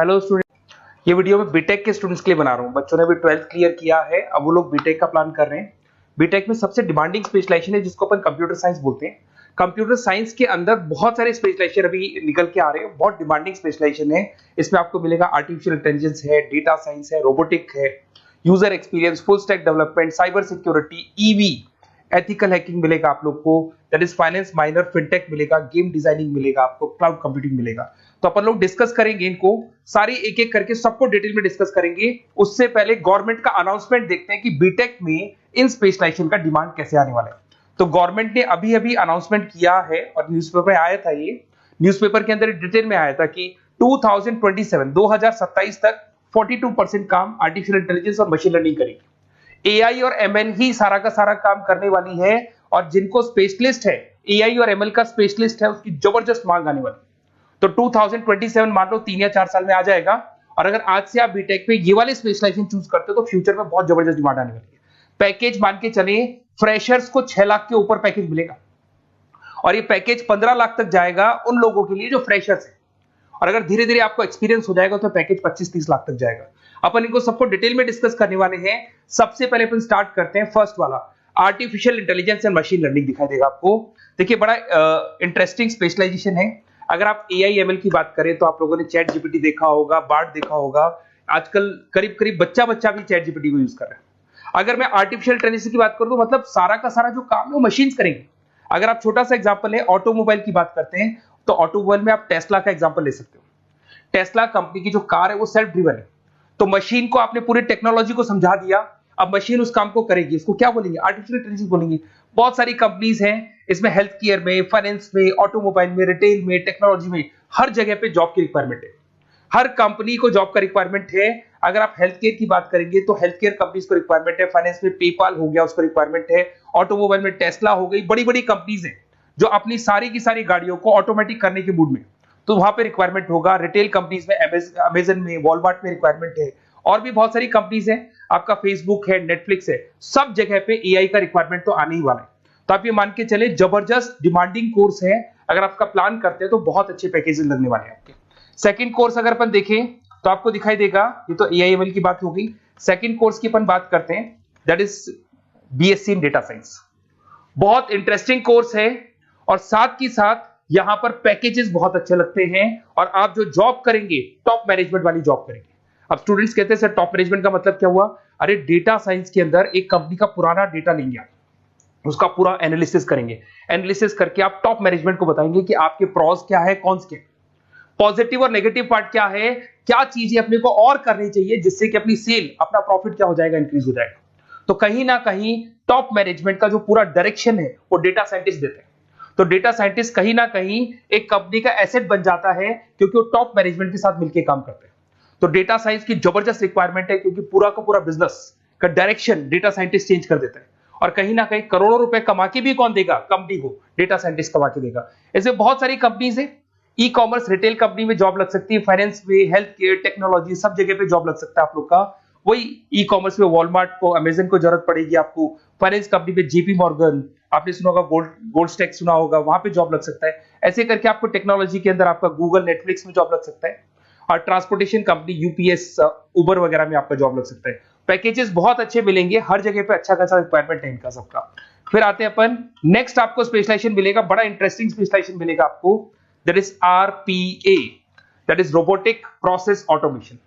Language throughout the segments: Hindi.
हेलो स्टूडेंट, ये वीडियो मैं बीटेक के स्टूडेंट्स के लिए बना रहा हूँ। बच्चों ने भी 12th क्लियर किया है, अब वो लोग बीटेक का प्लान कर रहे हैं। बीटेक में सबसे डिमांडिंग स्पेशलाइजेशन है जिसको अपन कंप्यूटर साइंस बोलते हैं। कंप्यूटर साइंस के अंदर बहुत सारे स्पेशलाइजेशन अभी निकल के आ रहे हैं, बहुत डिमांडिंग स्पेशलाइजेशन है। इसमें आपको मिलेगा आर्टिफिशियल इंटेलिजेंस है, डेटा साइंस है, रोबोटिक है, user experience, full stack development, cyber security, EV, ethical hacking मिलेगा आप लोग को, that is finance minor, fintech मिलेगा, गेम डिजाइनिंग मिलेगा आपको, क्लाउड कंप्यूटिंग मिलेगा। तो अपन लोग डिस्कस करेंगे इनको सारी एक एक करके, सबको डिटेल में डिस्कस करेंगे। उससे पहले गवर्नमेंट का अनाउंसमेंट देखते हैं कि बीटेक में इन स्पेशलाइजेशन का डिमांड कैसे आने वाला है। तो गवर्नमेंट ने अभी अभी अनाउंसमेंट किया है और न्यूज़पेपर में आया था, ये न्यूज़पेपर के अंदर डिटेल में आया था कि 2027 तक 42% काम आर्टिफिशियल इंटेलिजेंस और मशीन लर्निंग करेगी। एआई और एमएल ही सारा का सारा काम करने वाली है, और जिनको स्पेशलिस्ट है, एआई और एमएल का स्पेशलिस्ट है, उसकी जबरदस्त मांग आने वाली है। तो 2027 मान लो 3 या 4 साल में आ जाएगा। और अगर आज से आप बीटेक में ये वाले स्पेशलाइजेशन चूज करते हो तो फ्यूचर में बहुत जबरदस्त डिमांड आने वाली है। पैकेज मान के चले, फ्रेशर्स को 6 लाख के ऊपर पैकेज मिलेगा, और ये पैकेज 15 लाख तक जाएगा उन लोगों के लिए जो फ्रेशर्स है। और अगर धीरे धीरे आपको एक्सपीरियंस हो जाएगा तो पैकेज 25-30 लाख तक जाएगा। अपन इनको सबको डिटेल में डिस्कस करने वाले हैं। सबसे पहले अपन स्टार्ट करते हैं फर्स्ट वाला, artificial intelligence and machine learning दिखाई देगा आपको। देखिए बड़ा इंटरेस्टिंग स्पेशलाइजेशन है। अगर आप एआई एमएल की बात करें तो आप लोगों ने चैट जीपीटी देखा होगा, बार्ड देखा होगा। आजकल करीब करीब बच्चा भी चैट जीपीटी को यूज कर रहा है। अगर मैं आर्टिफिशियल इंटेलिजेंस की बात करूं तो मतलब सारा का सारा जो काम है वो मशीन्स करेंगे। अगर आप छोटा सा एग्जांपल है, ऑटोमोबाइल की बात करते हैं तो ऑटोमोबाइल में आप टेस्ला का एग्जांपल ले सकते हो। टेस्ला कंपनी की जो कार है वो सेल्फ ड्रिवन है। तो मशीन को आपने पूरी टेक्नोलॉजी को समझा दिया, अब मशीन उस काम को करेगी। इसको क्या बोलेंगे? आर्टिफिशियल इंटेलिजेंस बोलेंगे। बहुत सारी कंपनीज हैं इसमें, हेल्थ केयर में, फाइनेंस में, ऑटोमोबाइल में, रिटेल में, टेक्नोलॉजी में, हर जगह पे जॉब की रिक्वायरमेंट है। हर कंपनी को जॉब का रिक्वायरमेंट है। अगर आप हेल्थ केयर की बात करेंगे तो हेल्थ केयर कंपनीज को रिक्वायरमेंट है, फाइनेंस में पेपाल हो गया उसको रिक्वायरमेंट है, ऑटोमोबाइल में टेस्ला हो गई, बड़ी बड़ी कंपनीज हैं जो अपनी सारी की सारी गाड़ियों को ऑटोमेटिक करने के मूड में, तो वहां पे रिक्वायरमेंट होगा। रिटेल कंपनीज में, अमेजन में, वॉलमार्ट में रिक्वायरमेंट है, और भी बहुत सारी कंपनीज हैं, आपका फेसबुक है, नेटफ्लिक्स है, सब जगह पे एआई का रिक्वायरमेंट तो आने ही वाला है। तो आप ये मान के चले जबरदस्त डिमांडिंग कोर्स है। अगर आपका प्लान करते हैं तो बहुत अच्छे पैकेजेस लगने वाले हैं आपके। सेकंड कोर्स अगर अपन देखें तो आपको दिखाई देगा, ये तो एआई एमएल की बात हो गई। सेकंड कोर्स की अपन बात करते हैं, that is BSc in data science. बहुत इंटरेस्टिंग कोर्स है, और साथ की साथ यहां पर पैकेजेस बहुत अच्छे लगते हैं, और आप जो जॉब करेंगे टॉप मैनेजमेंट वाली जॉब करेंगे। अब स्टूडेंट्स कहते हैं सर टॉप मैनेजमेंट का मतलब क्या हुआ? अरे डेटा साइंस के अंदर एक कंपनी का पुराना डेटा लेंगे आप, उसका पूरा एनालिसिस करेंगे, एनालिसिस करके आप टॉप मैनेजमेंट को बताएंगे कि आपके प्रॉस क्या है, कॉन्स क्या है, पॉजिटिव और नेगेटिव पार्ट क्या है, क्या चीजें अपने को और करनी चाहिए जिससे कि अपनी सेल, अपना प्रॉफिट क्या हो जाएगा, इंक्रीज हो जाएगा। तो कहीं ना कहीं टॉप मैनेजमेंट का जो पूरा डायरेक्शन है वो डेटा साइंटिस्ट देते हैं। तो डेटा साइंटिस्ट कहीं ना कहीं एक कंपनी का एसेट बन जाता है, क्योंकि वो टॉप मैनेजमेंट के साथ मिलकर काम करते हैं। तो डेटा साइंस की जबरदस्त रिक्वायरमेंट है, क्योंकि पूरा का पूरा बिजनेस का डायरेक्शन डेटा साइंटिस्ट चेंज कर देता है। और कहीं ना कहीं करोड़ों रुपए कमा के भी कौन देगा? कंपनी को डेटा साइंटिस्ट कमा के देगा। ऐसे बहुत सारी कंपनीज है, ई कॉमर्स, रिटेल कंपनी में जॉब लग सकती है, फाइनेंस में, हेल्थ केयर, टेक्नोलॉजी, सब जगह पे जॉब लग सकता है आप लोग का। वही ई कॉमर्स में वॉलमार्ट को, अमेजन को जरूरत पड़ेगी आपको। फाइनेंस कंपनी में जेपी मॉर्गन, आपने सुना होगा, गोल्ड स्टैक सुना होगा, वहां पे जॉब लग सकता है। ऐसे करके आपको टेक्नोलॉजी के अंदर आपका गूगल, नेटफ्लिक्स में जॉब लग सकता है। और ट्रांसपोर्टेशन कंपनी, यूपीएस, उबर वगैरह में आपका जॉब लग सकता है। पैकेजेस बहुत अच्छे मिलेंगे, हर जगह पे अच्छा खासा रिक्वायरमेंट है इनका सबका। फिर आते हैं अपन नेक्स्ट, आपको स्पेशलाइजेशन मिलेगा, बड़ा इंटरेस्टिंग स्पेशलाइजेशन मिलेगा आपको, that is RPA, that is robotic process automation.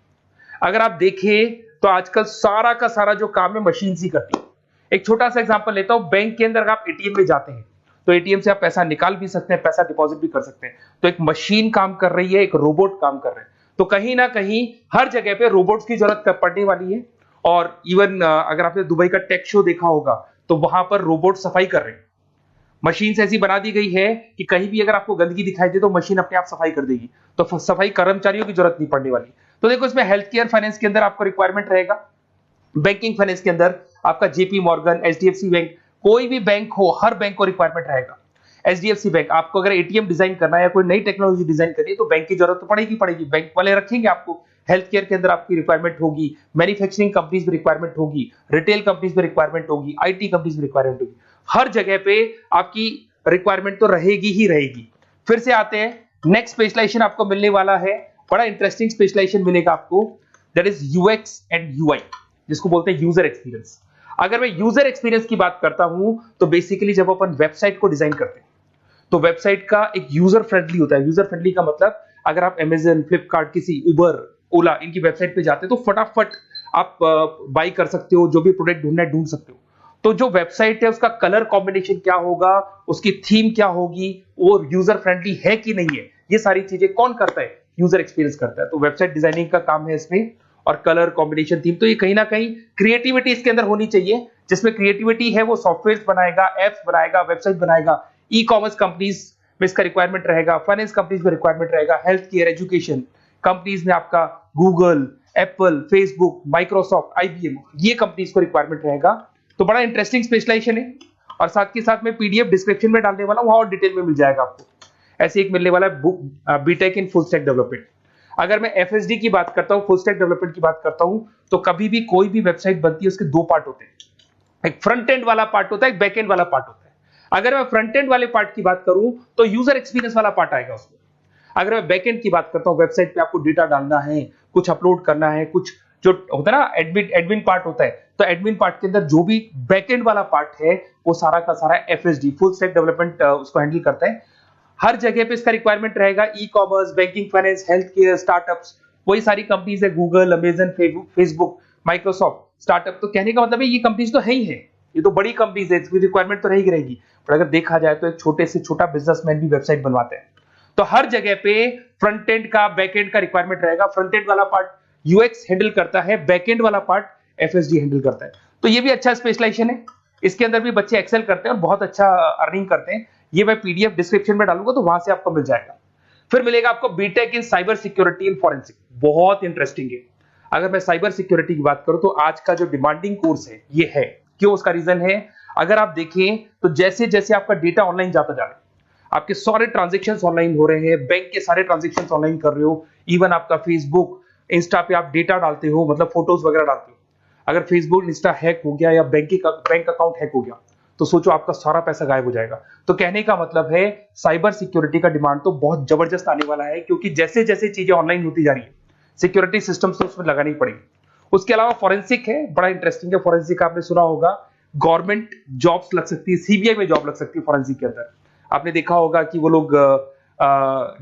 अगर आप देखें तो आजकल सारा का सारा जो काम है मशीन ही करती है। एक छोटा सा एग्जांपल लेता हूं, बैंक के अंदर आप एटीएम में जाते हैं तो एटीएम से आप पैसा निकाल भी सकते हैं, पैसा डिपॉजिट भी कर सकते हैं। तो एक मशीन काम कर रही है, एक रोबोट काम कर रहा है। तो कहीं ना कहीं हर जगह पे रोबोट्स की जरूरत पड़ने वाली है। और इवन अगर आपने दुबई का टेक शो देखा होगा तो वहां पर रोबोट सफाई कर रहे हैं। मशीन ऐसी बना दी गई है कि कहीं भी अगर आपको गंदगी दिखाई दे तो मशीन अपने आप सफाई कर देगी, तो सफाई कर्मचारियों की जरूरत नहीं पड़ने वाली। तो देखो इसमें हेल्थ केयर, फाइनेंस के अंदर आपको रिक्वायरमेंट रहेगा, बैंकिंग फाइनेंस के अंदर आपका जेपी मॉर्गन, एचडीएफसी बैंक, कोई भी बैंक हो, हर बैंक को रिक्वायरमेंट रहेगा। एचडीएफसी बैंक, आपको अगर एटीएम डिजाइन करना है या कोई नई टेक्नोलॉजी डिजाइन करनी है तो बैंक की जरूरत तो पड़ेगी, बैंक वाले रखेंगे आपको। हेल्थ केयर के अंदर आपकी रिक्वायरमेंट होगी, मैन्युफैक्चरिंग कंपनीज में रिक्वायरमेंट होगी, रिटेल कंपनीज में रिक्वायरमेंट होगी, आईटी कंपनीज में रिक्वायरमेंट होगी। हर जगह पे आपकी रिक्वायरमेंट तो रहेगी ही रहेगी। फिर से आते हैं, नेक्स्ट स्पेशलाइजेशन आपको मिलने वाला है बड़ा इंटरेस्टिंग स्पेशलाइजेशन मिलेगा आपको, that is UX and UI, जिसको बोलते हैं यूजर एक्सपीरियंस। अगर मैं यूजर एक्सपीरियंस की बात करता हूं तो बेसिकली जब अपन वेबसाइट को डिजाइन करते हैं तो वेबसाइट का एक यूजर फ्रेंडली होता है। यूजर फ्रेंडली का मतलब अगर आप अमेजन, फ्लिपकार्ट, किसी उबर, ओला इनकी वेबसाइट पे जाते हैं तो फटाफट आप बाई कर सकते हो, जो भी प्रोडक्ट ढूंढना है ढूंढ सकते हो। तो जो वेबसाइट है उसका कलर कॉम्बिनेशन क्या होगा, उसकी थीम क्या होगी, वो यूजर फ्रेंडली है कि नहीं है, ये सारी चीजें कौन करता है, यूजर एक्सपीरियंस करता है। तो वेबसाइट डिजाइनिंग का काम है इसमें, और कलर कॉम्बिनेशन, थीम, तो ये कहीं ना कहीं क्रिएटिविटी इसके अंदर होनी चाहिए। जिसमें क्रिएटिविटी है वो सॉफ्टवेयर बनाएगा, एप्स बनाएगा, वेबसाइट बनाएगा। ई कॉमर्स कंपनीज में इसका रिक्वायरमेंट रहेगा, फाइनेंस कंपनीज में रिक्वायरमेंट रहेगा, हेल्थ केयर, एजुकेशन कंपनीज में आपका Google, Apple, Facebook, Microsoft, IBM, ये कंपनीज को रिक्वायरमेंट रहेगा। तो बड़ा इंटरेस्टिंग स्पेशलाइजेशन है, और साथ के साथ में पीडीएफ डिस्क्रिप्शन में डालने वाला हूं, वहां और डिटेल में मिल जाएगा आपको। ऐसे एक मिलने वाला है book, BTech in full stack development. अगर मैं एफएसडी की बात करता हूं, फुल स्टैक डेवलपमेंट की बात करता हूं, तो कभी भी कोई भी वेबसाइट बनती है उसके दो पार्ट होते हैं, एक फ्रंट एंड वाला पार्ट होता है, एक बैक एंड वाला पार्ट होता है। अगर मैं फ्रंट एंड वाले पार्ट की बात करूं तो यूजर एक्सपीरियंस वाला पार्ट आएगा उसमें। अगर मैं बैक एंड की बात करता हूं, वेबसाइट पे आपको डेटा डालना है, कुछ अपलोड करना है, कुछ जो होता है ना एडमिन पार्ट होता है, तो एडमिन पार्ट के अंदर जो भी बैक एंड वाला पार्ट है वो सारा का सारा एफएसडी, फुल स्टैक डेवलपमेंट, उसको हैंडल करता है। हर जगह पे इसका रिक्वायरमेंट रहेगा। E commerce, banking, finance, health care, startups, वही सारी कंपनीज है, Google, Amazon, Facebook, Microsoft, startup. तो कहने का मतलब है ये कंपनीज तो है ही है, ये तो बड़ी कंपनीज है, इसकी रिक्वायरमेंट तो रहेगी रहेगी। पर अगर देखा जाए तो एक छोटे से छोटा बिजनेसमैन भी वेबसाइट बनवाते हैं। तो हर जगह पे फ्रंट एंड का, बैक एंड का रिक्वायरमेंट रहेगा। फ्रंट एंड वाला पार्ट यूएक्स हैंडल करता है, बैक एंड वाला पार्ट एफएसडी हैंडल करता है। तो ये भी अच्छा स्पेशलाइजेशन है, इसके अंदर भी बच्चे एक्सेल करते हैं और बहुत अच्छा अर्निंग करते हैं। ये मैं पीडीएफ डिस्क्रिप्शन में डालूंगा तो वहां से आपको मिल जाएगा। फिर मिलेगा आपको BTech in cyber security and forensic, बहुत इंटरेस्टिंग है। अगर मैं साइबर सिक्योरिटी की बात करूं तो आज का जो डिमांडिंग कोर्स है ये है। क्यों? उसका रीजन है, अगर आप देखें तो जैसे जैसे आपका डेटा ऑनलाइन जाता जा रहा है, आपके सारे ट्रांजेक्शंस ऑनलाइन हो रहे हैं, बैंक के सारे ट्रांजेक्शंस ऑनलाइन कर रहे हो, इवन आपका फेसबुक, इंस्टा पे आप डेटा डालते हो, मतलब फोटोज वगैरह डालते हो। अगर फेसबुक, इंस्टा हैक हो गया या बैंक अकाउंट हैक हो गया तो सोचो आपका सारा पैसा गायब हो जाएगा। तो कहने का मतलब है साइबर सिक्योरिटी का डिमांड तो बहुत जबरदस्त आने वाला है, क्योंकि जैसे जैसे चीजें ऑनलाइन होती जा रही है सिक्योरिटी सिस्टम्स तो उसमें लगानी पड़ेगी। उसके अलावा फॉरेंसिक है, बड़ा इंटरेस्टिंग है। फॉरेंसिक आपने सुना होगा, गवर्नमेंट जॉब्स लग सकती है, सीबीआई में जॉब लग सकती है फॉरेंसिक के अंदर। आपने देखा होगा कि वो लोग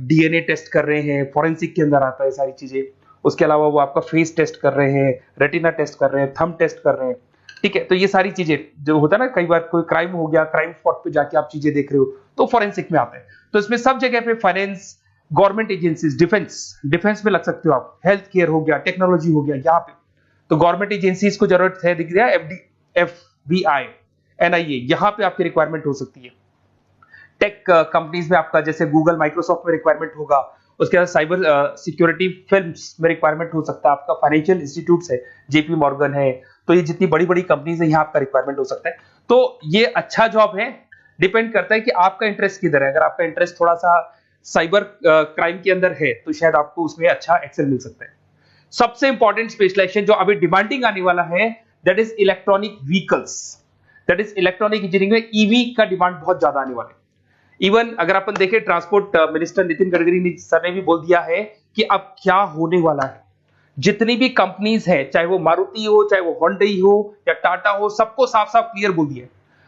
डीएनए टेस्ट कर रहे हैं, फॉरेंसिक के अंदर आता है सारी चीजें। उसके अलावा वो आपका फेस टेस्ट कर रहे हैं, रेटिना टेस्ट कर रहे हैं, थंब टेस्ट कर रहे हैं, ठीक है। तो ये सारी चीजें जो होता है ना, कई बार कोई क्राइम हो गया, क्राइम स्पॉट पे जाके आप चीजें देख रहे हो तो फॉरेंसिक में आते हैं। तो इसमें सब जगह पे फाइनेंस, गवर्नमेंट एजेंसीज, डिफेंस में लग सकते हो आप, हेल्थ केयर हो गया, टेक्नोलॉजी हो गया, यहाँ पे तो गवर्नमेंट एजेंसीज को जरूरत है, दिख रहा है, एफबीआई, एनआईए, यहाँ पे आपकी रिक्वायरमेंट हो सकती है। टेक कंपनीज में आपका जैसे गूगल, माइक्रोसॉफ्ट में रिक्वायरमेंट होगा। उसके बाद साइबर सिक्योरिटी फिल्म्स में रिक्वायरमेंट हो सकता है आपका, फाइनेंशियल इंस्टीट्यूट्स है, जेपी मॉर्गन है, तो ये जितनी बड़ी बड़ी कंपनीज है यहाँ आपका रिक्वायरमेंट हो सकता है। तो ये अच्छा जॉब है, डिपेंड करता है कि आपका इंटरेस्ट किधर है। अगर आपका इंटरेस्ट थोड़ा सा साइबर क्राइम के अंदर है तो शायद आपको उसमें अच्छा एक्सेल मिल सकता है। सबसे इंपॉर्टेंट स्पेशलाइजेशन जो अभी डिमांडिंग आने वाला है, that is electronic vehicles, that is electronic engineering में ईवी का डिमांड बहुत ज्यादा आने वाला है। इवन अगर अपन देखें, transport minister Nitin Gadkari sir ने भी बोल दिया है कि अब क्या होने वाला है, जितनी भी कंपनीज है, चाहे वो मारुति हो, चाहे वो होंडई हो या टाटा हो, सबको साफ साफ क्लियर बोल दिया,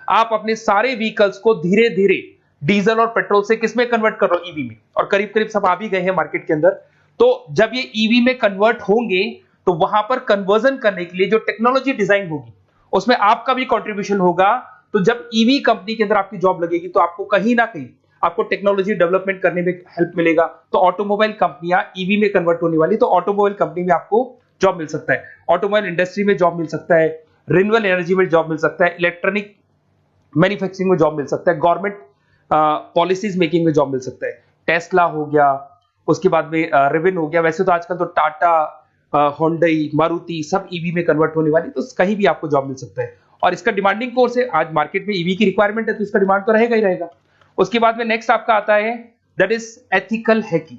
आप अपने सारे व्हीकल्स को धीरे धीरे डीजल और पेट्रोल से किसमें कन्वर्ट कर रहे हो, ईवी में। और करीब करीब सब आ भी गए हैं मार्केट के अंदर। तो जब ये ईवी में कन्वर्ट होंगे तो वहां पर कन्वर्जन करने के लिए जो टेक्नोलॉजी डिजाइन होगी उसमें आपका भी कंट्रीब्यूशन होगा। तो जब ईवी कंपनी के अंदर आपकी जॉब लगेगी तो आपको कहीं ना कहीं आपको टेक्नोलॉजी डेवलपमेंट करने में हेल्प मिलेगा। तो ऑटोमोबाइल कंपनियां ईवी में कन्वर्ट होने वाली, तो ऑटोमोबाइल कंपनी में आपको जॉब मिल सकता है, ऑटोमोबाइल इंडस्ट्री में जॉब मिल सकता है, रिन्यूएबल एनर्जी में जॉब मिल सकता है, इलेक्ट्रॉनिक मैन्युफैक्चरिंग में जॉब मिल सकता है, गवर्नमेंट पॉलिसीज मेकिंग में जॉब मिल सकता है, टेस्ला हो गया, उसके बाद में रिविन हो गया। वैसे तो आजकल तो टाटा, होंडई, मारुति सब ईवी में कन्वर्ट होने वाली, तो कहीं भी आपको जॉब मिल सकता है। और इसका डिमांडिंग कोर्स है, आज मार्केट में ईवी की रिक्वायरमेंट है तो इसका डिमांड तो रहेगा ही रहेगा। उसके बाद में नेक्स्ट आपका आता है, दैट इज एथिकल हैकिंग,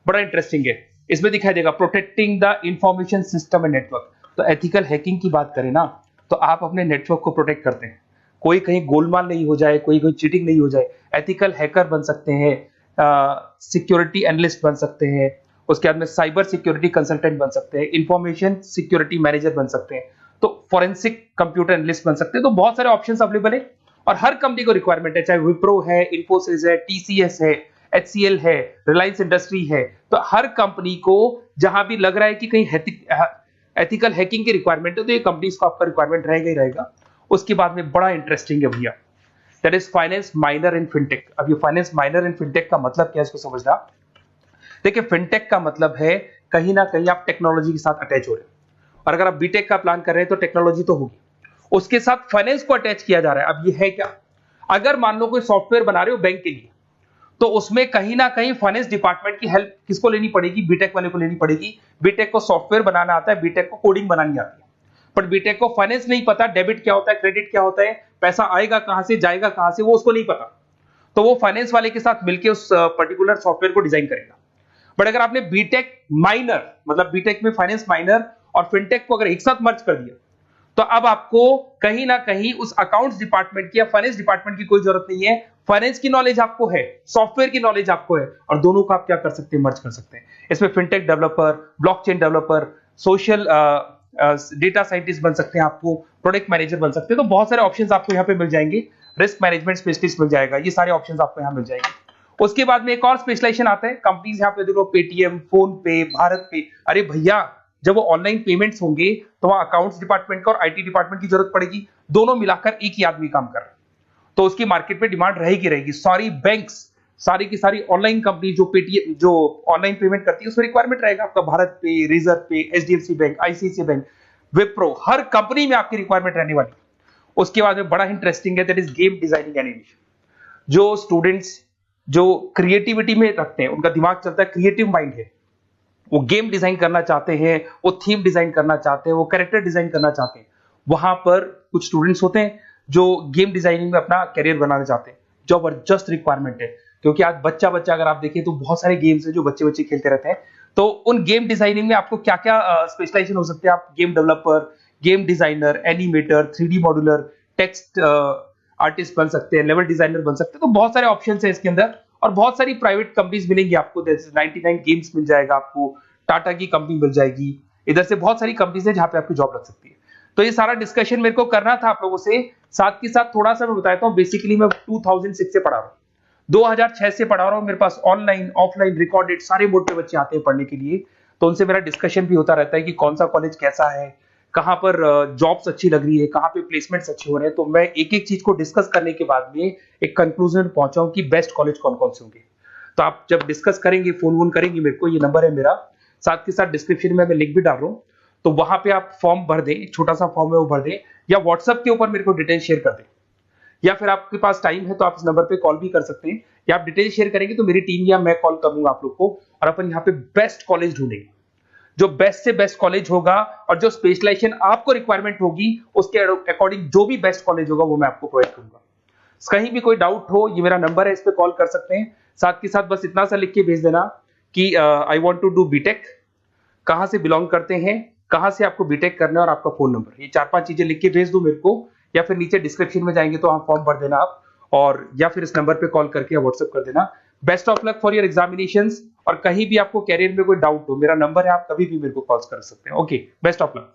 बड़ा इंटरेस्टिंग है। इसमें दिखाई देगा protecting the information system and network. तो एथिकल हैकिंग की बात करें ना, तो आप अपने नेटवर्क को प्रोटेक्ट करते हैं, कोई कहीं गोलमाल नहीं हो जाए, कोई चीटिंग नहीं हो जाए। एथिकल हैकर बन सकते हैं, सिक्योरिटी एनालिस्ट बन सकते हैं, उसके बाद में साइबर सिक्योरिटी कंसल्टेंट बन सकते हैं, इंफॉर्मेशन सिक्योरिटी मैनेजर बन सकते हैं, तो फॉरेंसिक कंप्यूटर एनालिस्ट बन सकते हैं। तो बहुत सारे ऑप्शंस अवेलेबल है और हर कंपनी को रिक्वायरमेंट है, चाहे विप्रो है, इन्फोसिस है, टीसीएस है, एचसीएल है, रिलायंस इंडस्ट्री है। तो हर कंपनी को जहां भी लग रहा है कि कहीं एथिकल हैकिंग की रिक्वायरमेंट है, तो ये कंपनीज को आपका रिक्वायरमेंट रहेगा ही रहेगा। उसके बाद में बड़ा इंटरेस्टिंग है भैया, that is finance minor in fintech. अब ये फाइनेंस माइनर इन फिनटेक का मतलब क्या है, इसको समझना। देखिए, फिनटेक का मतलब है कहीं ना कहीं आप टेक्नोलॉजी के साथ अटैच हो रहे हैं, और अगर आप बीटेक का प्लान कर रहे हैं तो टेक्नोलॉजी तो होगी, उसके साथ फाइनेंस को अटैच किया जा रहा है। अब ये है क्या, अगर मान लो कोई सॉफ्टवेयर बना रहे हो बैंक के लिए, तो उसमें कहीं ना कहीं फाइनेंस डिपार्टमेंट की हेल्प किसको लेनी पड़ेगी, बीटेक वाले को लेनी पड़ेगी। बीटेक को सॉफ्टवेयर बनाना आता है, बीटेक को कोडिंग बनानी आती है, बट बीटेक को फाइनेंस नहीं पता, डेबिट क्या होता है, क्रेडिट क्या होता है, पैसा आएगा कहां से, जाएगा कहां से, वो उसको नहीं पता। तो वो फाइनेंस वाले के साथ मिलकर उस पर्टिकुलर सॉफ्टवेयर को डिजाइन करेगा। बट अगर आपने बीटेक माइनर, मतलब बीटेक में फाइनेंस माइनर और फिनटेक को अगर एक साथ मर्ज कर दिया, तो अब आपको कहीं ना कहीं उस अकाउंट्स डिपार्टमेंट की या फाइनेंस डिपार्टमेंट की कोई जरूरत नहीं है। फाइनेंस की नॉलेज आपको है, सॉफ्टवेयर की नॉलेज आपको है, और दोनों को आप क्या कर सकते हैं, मर्ज कर सकते हैं। इसमें fintech developer, blockchain developer, social data scientist बन सकते हैं, आपको प्रोडक्ट मैनेजर बन सकते हैं। तो बहुत सारे ऑप्शंस आपको यहाँ पे मिल जाएंगे, रिस्क मैनेजमेंट स्पेशलिस्ट मिल जाएगा, ये सारे ऑप्शंस आपको यहाँ मिल जाएंगे। उसके बाद में एक और स्पेशलाइजेशन आता है, कंपनीज यहाँ पे देखो, पेटीएम, फोन पे, भारत पे। अरे भैया, जब वो ऑनलाइन पेमेंट्स होंगे तो वहां अकाउंट्स डिपार्टमेंट का और आईटी डिपार्टमेंट की जरूरत पड़ेगी, दोनों मिलाकर एक ही आदमी काम कर रहा है, तो उसकी मार्केट में डिमांड रहेगी रहेगी। सारी बैंक्स, सारी की सारी ऑनलाइन कंपनी जो पेटीएम, जो ऑनलाइन पेमेंट करती है, उसमें रिक्वायरमेंट रहेगा आपका भारत पे, Razorpay, HDFC bank, ICICI bank, Wipro, हर कंपनी में आपकी रिक्वायरमेंट रहने वाली। उसके बाद में बड़ा इंटरेस्टिंग है, that is game designing animation. जो स्टूडेंट्स जो क्रिएटिविटी में रखते हैं, उनका दिमाग चलता है, क्रिएटिव माइंड है, वो गेम डिजाइन करना चाहते हैं, वो थीम डिजाइन करना चाहते हैं, वो कैरेक्टर डिजाइन करना चाहते हैं, वहां पर कुछ स्टूडेंट्स होते हैं जो गेम डिजाइनिंग में अपना करियर बनाना चाहते हैं। जबरदस्त रिक्वायरमेंट है, क्योंकि आज बच्चा बच्चा अगर आप देखें तो बहुत सारे गेम्स हैं जो बच्चे बच्चे खेलते रहते हैं। तो उन गेम डिजाइनिंग में आपको क्या क्या स्पेशलाइजेशन हो सकते हैं, आप game developer, game designer, animator, 3D modular, text artist बन सकते हैं, लेवल डिजाइनर बन सकते हैं। तो बहुत सारे ऑप्शंस हैं इसके अंदर, और बहुत सारी प्राइवेट कंपनीज मिलेंगी आपको, जैसे 99 गेम्स मिल जाएगा आपको, टाटा की कंपनी मिल जाएगी, इधर से बहुत सारी कंपनीज है जहां पे आपकी जॉब लग सकती है। तो ये सारा डिस्कशन मेरे को करना था आप लोगों से, साथ के साथ थोड़ा सा मैं बताता हूँ। बेसिकली मैं 2006 से पढ़ा रहा हूँ, 2006 से पढ़ा रहा हूँ, मेरे पास ऑनलाइन ऑफलाइन रिकॉर्डेड सारे मोड पे बच्चे आते हैं पढ़ने के लिए, तो उनसे मेरा डिस्कशन भी होता रहता है कि कौन सा कॉलेज कैसा है, कहां पर जॉब्स अच्छी लग रही है, कहां पे प्लेसमेंट्स अच्छे हो रहे हैं। तो मैं एक एक चीज को डिस्कस करने के बाद में एक कंक्लूजन पहुंचा हूं कि बेस्ट कॉलेज कौन कौन से होंगे। तो आप जब डिस्कस करेंगे, फोन वोन करेंगे मेरे को, ये नंबर है मेरा, साथ के साथ डिस्क्रिप्शन में मैं लिंक भी डाल रहा हूँ, तो वहां पे आप फॉर्म भर दें, एक छोटा सा फॉर्म है वो भर दें, या व्हाट्सएप के ऊपर मेरे को डिटेल शेयर कर दें, या फिर आपके पास टाइम है तो आप इस नंबर पे कॉल भी कर सकते हैं, या आप डिटेल शेयर करेंगे तो मेरी टीम या मैं कॉल करूंगा आप लोग को, और अपन यहाँ पे बेस्ट कॉलेज ढूंढेंगे। जो बेस्ट से बेस्ट कॉलेज होगा और जो स्पेशलाइजेशन आपको रिक्वायरमेंट होगी उसके अकॉर्डिंग जो भी बेस्ट कॉलेज होगा वो मैं आपको प्रोवाइड करूंगा। कहीं भी कोई डाउट हो, ये मेरा नंबर है, इस पे कॉल कर सकते हैं। साथ के साथ बस इतना सा लिख के भेज देना कि I want to do BTech, कहां से बिलोंग करते हैं, कहां से आपको बीटेक करना है, और आपका फोन नंबर, ये 4-5 चीजें लिख के भेज दो मेरे को, या फिर नीचे डिस्क्रिप्शन में जाएंगे तो आप फॉर्म भर देना आप, और या फिर इस नंबर पे कॉल करके या व्हाट्सएप कर देना। Best of luck for your examinations, और कहीं भी आपको कैरियर में कोई डाउट हो, मेरा नंबर है, आप कभी भी मेरे को कॉल कर सकते हैं। Okay, best of luck.